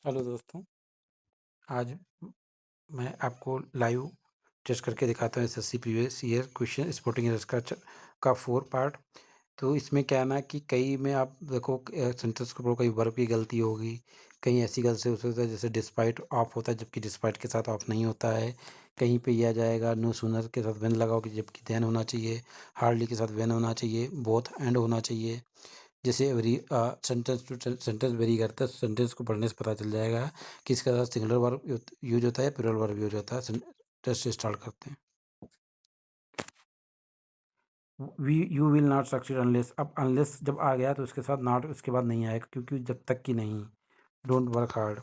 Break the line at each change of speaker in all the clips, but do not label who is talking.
Hello दोस्तों, आज मैं आपको लाइव टेस्ट करके दिखाता हूँ SSC previous year question sporting errors का 4 पार्ट। तो इसमें क्या है ना कि कई में आप देखो सेंटेंस को पढ़ो, कई वर्ब की गलती होगी, कहीं ऐसी गलती हो सकता है जैसे डिस्पाइट ऑफ होता है जबकि डिस्पाइट के साथ ऑफ नहीं होता है। कहीं पे ये आ जाएगा नो सूनर के साथ व्हेन लगाओगे जबकि देन होना चाहिए, हार्डली के साथ व्हेन होना चाहिए, बोथ एंड होना चाहिए। जैसे vary sentence to sentence vary करता है, सेंटेंस को पढ़ने से पता चल जाएगा कि इसके साथ सिंगुलर वर्ब यूज होता है, प्लूरल वर्ब यूज होता है। टेस्ट से स्टार्ट करते हैं। We you will not succeed unless, अब अनलेस जब आ गया तो उसके साथ नॉट उसके बाद नहीं आएगा, क्योंकि जब तक कि नहीं। Don't work hard.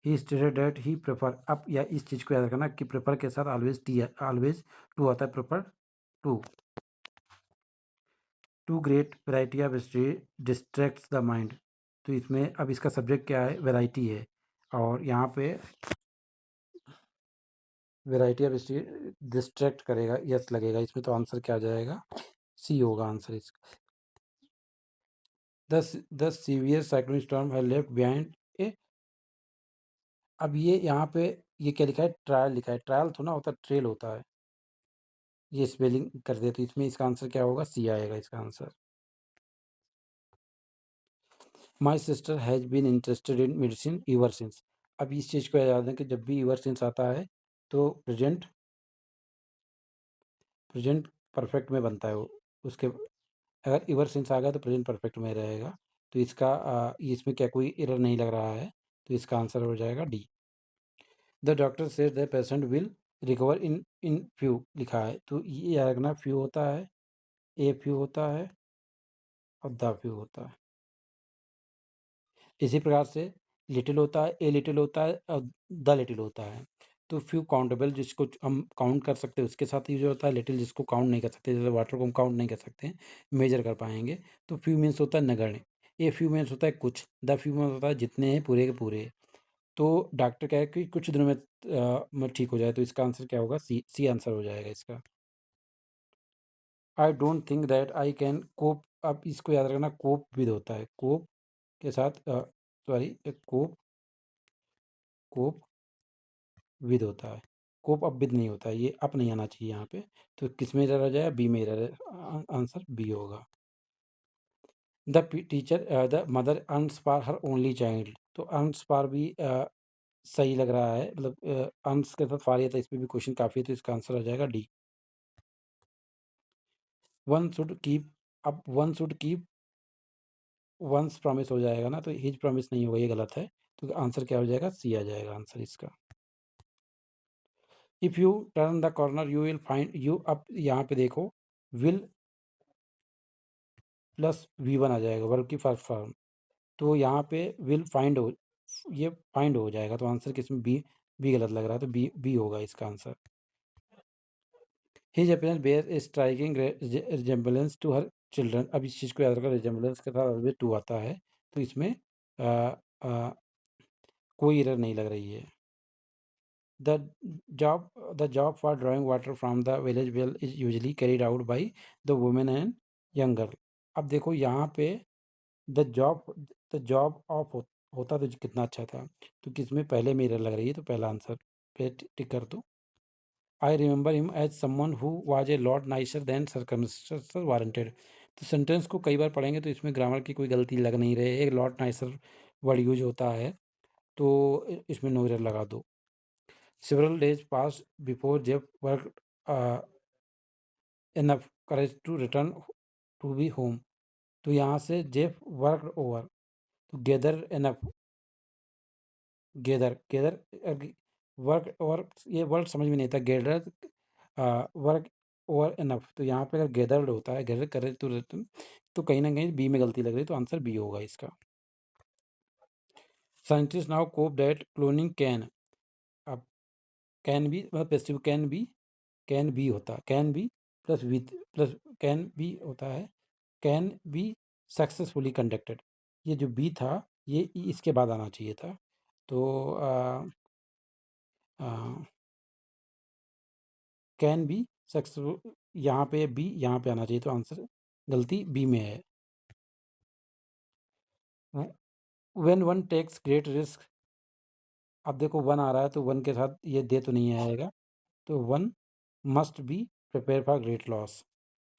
He stated that he prefer, अब या इस चीज़ को याद रखना कि प्रेफर के साथ ऑलवेज टू आता है, prefer to. Too great variety of history distracts the mind, तो इसमें अब इसका सब्जेक्ट क्या है, वैरायटी है, और यहाँ पे वैरायटी ऑफ हिस्ट्री डिस्ट्रैक्ट करेगा, यस लगेगा इसमें, तो आंसर क्या आ जाएगा, सी होगा आंसर इसका। The severe cyclonic storm have left behind a, अब ये यहाँ पे ये क्या लिखा है, ट्रायल लिखा है, ट्रायल थोड़ा होता है, ट्रेल होता है, ये स्पेलिंग कर दे तो इसमें इसका आंसर क्या होगा, सी आएगा इसका answer. My sister has been interested in medicine ever since, अब इस चीज़ को याद है कि जब भी एवर सिंस आता है तो प्रेजेंट प्रेजेंट परफेक्ट में बनता है वो, उसके अगर एवर सिंस आ गया तो प्रेजेंट परफेक्ट में रहेगा। तो इसका इसमें क्या कोई एरर नहीं लग रहा है, तो इसका आंसर हो जाएगा D. The doctor says the patient will recover in few लिखा है, तो ये याद रखना, फ्यू होता है, ए फ्यू होता है और द फ्यू होता है। इसी प्रकार से लिटिल होता है, ए लिटिल होता है और द लिटिल होता है। तो फ्यू काउंटेबल जिसको हम काउंट कर सकते हैं उसके साथ यूज होता है, लिटिल जिसको काउंट नहीं कर सकते, जैसे वाटर को हम काउंट नहीं कर सकते, मेजर कर पाएंगे। तो फ्यू मीन्स होता है नगण्य, ए फ्यू मीन्स होता है कुछ, द फ्यू मीन्स होता है जितने हैं पूरे के पूरे। तो डॉक्टर कह कि कुछ दिनों में ठीक हो जाए, तो इसका आंसर क्या होगा, सी, सी आंसर हो जाएगा इसका। I don't think that I can cope, अब इसको याद रखना, कोप विद होता है, कोप के साथ सॉरी, कोप कोप विद होता है, कोप अब विद नहीं होता है, ये अप नहीं आना चाहिए यहाँ पे। तो किस में एरर आ जाएगा, बी में एरर, आंसर बी होगा। The teacher the mother earns for her only child, तो अर्न्स फॉर भी सही लग रहा है, मतलब अर्न्स के साथ फॉर, था इसमें भी क्वेश्चन काफ़ी है, तो इसका आंसर आ जाएगा डी। वन शुड कीप, अब one should keep once promise हो जाएगा ना, तो हिज प्रॉमिस नहीं होगा, ये गलत है, तो आंसर क्या हो जाएगा, सी आ जाएगा आंसर इसका। If U turn the corner you will find you, अब यहाँ पे देखो, विल प्लस V1 आ जाएगा, वर्ब की फर्स्ट फॉर्म, तो यहाँ पे विल फाइंड हो, ये फाइंड हो जाएगा, तो आंसर किसमें, बी गलत लग रहा है, तो बी होगा इसका answer. His appearance bear a striking resemblance to her children, अब इस चीज़ को याद रखा, रिजेम्बलेंस के साथ ऑलवेज टू आता है, तो इसमें आ, आ, कोई एरर नहीं लग रही है। The the job for drawing water from the village well is usually carried out by the women and young girl, अब देखो यहाँ पे द जॉब होता तो कितना अच्छा था, तो किसमें पहले में एरर लग रही है, तो पहला आंसर पे टिक कर दो। I remember him as someone who was a lot nicer than circumstances warranted, तो सेंटेंस को कई बार पढ़ेंगे तो इसमें ग्रामर की कोई गलती लग नहीं रही है, एक लॉट नाइसर वर्ड यूज होता है, तो इसमें नो एरर लगा दो। Several days pass before Jeff work enough courage to return to be home, तो यहाँ से जेफ वर्क ओवर, तो gather enough, gather gather work over, ये वर्ड समझ में नहीं था, गेदर वर्क ओवर इनफ, तो यहाँ पे अगर गेदर्ड होता है, गेदर करे तो रिटर्न, तो कहीं ना कहीं बी में गलती लग रही है, तो आंसर बी होगा इसका। Scientist now cope that cloning can, अब कैन बी मतलब पैसिव कैन बी होता है, can be plus with plus can be होता है, कैन बी सक्सेसफुली कंडक्टेड, ये जो बी था ये इसके बाद आना चाहिए था, तो कैन बी सक्सेसफुल, यहाँ पे बी यहाँ पे आना चाहिए, तो आंसर गलती बी में है। When one takes great risk, अब देखो वन आ रहा है तो वन के साथ ये दे तो नहीं आएगा, तो one must be prepare for great loss,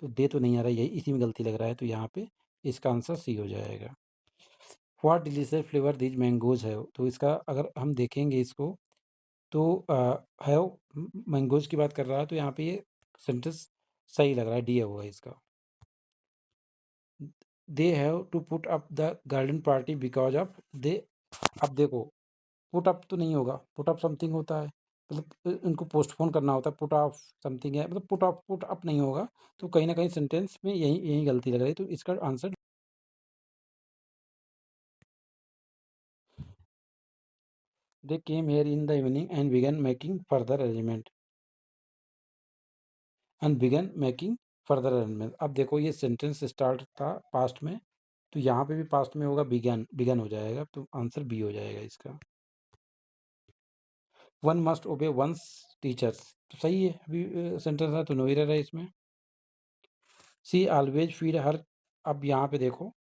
तो दे तो नहीं आ रहा है, यही इसी में गलती लग रहा है, तो यहाँ पे इसका आंसर सी हो जाएगा। What delicious flavour these mangoes है, तो इसका अगर हम देखेंगे इसको तो हैव मैंगोज की बात कर रहा है, तो यहाँ पे ये सेंटेंस सही लग रहा है, डी होगा इसका। They have to put up the garden party because of the, अब देखो पुट अप तो नहीं होगा, पुट अप समथिंग होता है, मतलब इनको पोस्टपोन करना होता है, पुट ऑफ समथिंग है, मतलब पुट अप नहीं होगा, तो कहीं ना कहीं सेंटेंस में यही यही गलती लग रही है, तो इसका answer they came here in the evening and begin making further arrangement, and begin making further arrangement, अब देखो ये सेंटेंस स्टार्ट था पास्ट में, तो यहाँ पे भी पास्ट में होगा, बिगन बिगन हो जाएगा, तो आंसर बी हो जाएगा इसका। One must obey one's teachers, तो सही है, अभी सेंटेंस है तो नो एरर है इसमें। सी ऑलवेज फीड हर, अब यहाँ पे देखो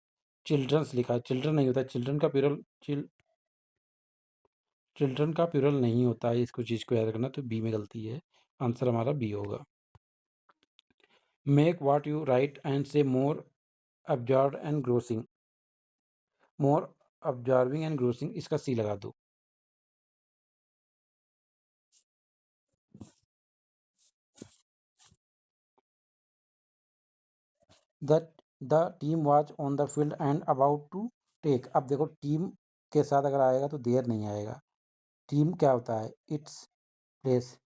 चिल्ड्रंस लिखा है, चिल्ड्रन नहीं होता, चिल्ड्रन का प्यूरल चिल्ड्रन का प्यूरल नहीं होता है, इसको चीज़ को याद रखना, तो बी में गलती है, आंसर हमारा बी होगा। Make what you write and say more absorb and grossing, more absorbing and grossing, इसका सी लगा दो। That the team was on the field and about to take, अब देखो टीम के साथ अगर आएगा तो देर नहीं आएगा, टीम क्या होता है, इट्स प्लेस,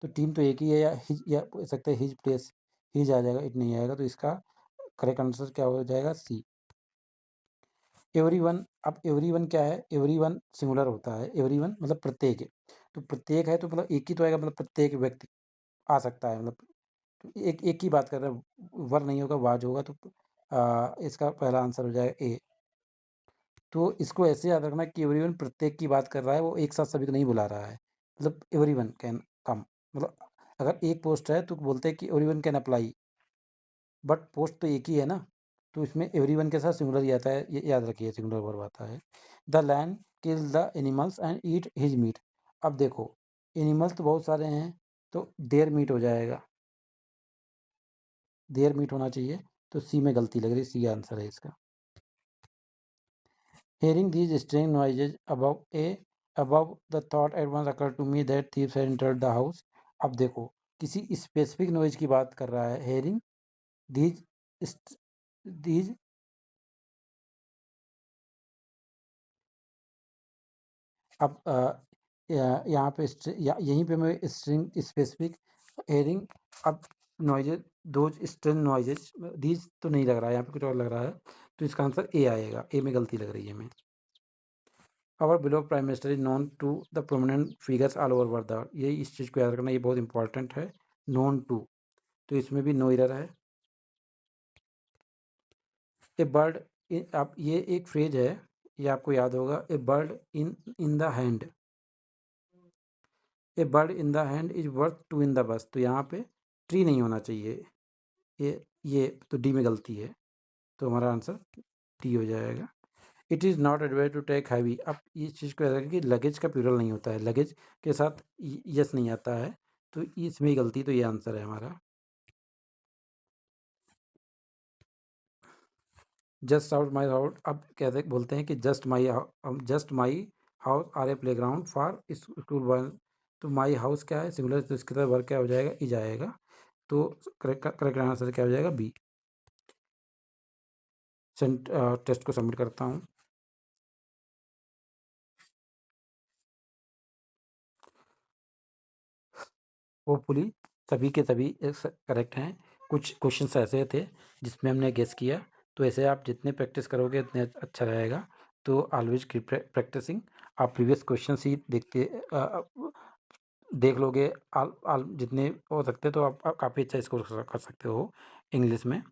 तो टीम तो एक ही है, या बोल सकते हैं हिज प्लेस, हिज आ जाएगा, इट नहीं आएगा, तो इसका करेक्ट आंसर क्या हो जाएगा, सी। एवरीवन, अब एवरीवन क्या है, एवरीवन सिंगुलर होता है, एवरीवन मतलब प्रत्येक है, तो प्रत्येक है तो मतलब एक ही तो आएगा, मतलब प्रत्येक व्यक्ति आ सकता है, मतलब तो एक एक की बात कर रहे हैं, वर नहीं होगा, वाज होगा, तो इसका पहला आंसर हो जाएगा ए। तो इसको ऐसे याद रखना कि एवरीवन प्रत्येक की बात कर रहा है, वो एक साथ सभी को नहीं बुला रहा है, मतलब एवरीवन कैन कम, मतलब अगर एक पोस्ट है तो बोलते हैं कि everyone can apply, but post तो एक ही है ना, तो इसमें एवरीवन के साथ सिंगुलर ही आता है, ये याद रखिए, सिंगुलर वर्ब आता है। The land kill the animals and eat his meat, अब देखो एनिमल्स तो बहुत सारे हैं, तो देयर मीट हो जाएगा, देयर मीट होना चाहिए, तो सी में गलती लग रही, सी आंसर है इसका। Hearing these strange noises above the thought at once occurred to me that thieves had entered the house, अब देखो किसी स्पेसिफिक नॉइज की बात कर रहा है, हेयरिंग these these, अब यहाँ पे यहीं पे मैं स्ट्रिंग स्पेसिफिक हेयरिंग, अब नॉइजेज, दो स्ट्रेंज नॉइजेज, दीज तो नहीं लग रहा है, यहाँ पे कुछ और लग रहा है, तो इसका आंसर ए आएगा, ए में गलती लग रही है हमें। Our beloved Prime Minister is known to the prominent figures all over the world, ये इस चीज़ को याद रखना, ये बहुत इंपॉर्टेंट है, known to, तो इसमें भी नो एरर है। ए बर्ड, अब ये एक फ्रेज है, ये आपको याद होगा, a bird in the hand, a bird in the hand is worth two in the bush, तो यहाँ पे ट्री नहीं होना चाहिए, ये तो डी में गलती है, तो हमारा आंसर डी हो जाएगा। It is not advise to take heavy, अब इस चीज़ को याद रखें कि लगेज का प्लूरल नहीं होता है, लगेज के साथ यस नहीं आता है, तो इसमें ही गलती, तो ये आंसर है हमारा। जस्ट आउट माई हाउस, अब कहते बोलते हैं कि just my house are a play ground for school boy, तो माई हाउस क्या है, सिमिलर, तो इसके तरह वर्क क्या हो जाएगा, ई जाएगा, तो करेक्ट आंसर क्या हो जाएगा, बी। टेस्ट को सबमिट करता हूँ। होपफुली सभी के सभी करेक्ट हैं, कुछ क्वेश्चंस ऐसे थे जिसमें हमने गेस किया, तो ऐसे आप जितने प्रैक्टिस करोगे उतने अच्छा रहेगा, तो ऑलवेज कीप प्रैक्टिसिंग, आप प्रीवियस क्वेश्चंस ही देख लोगे, जितने हो सकते तो आप काफ़ी अच्छा स्कोर कर सकते हो इंग्लिश में।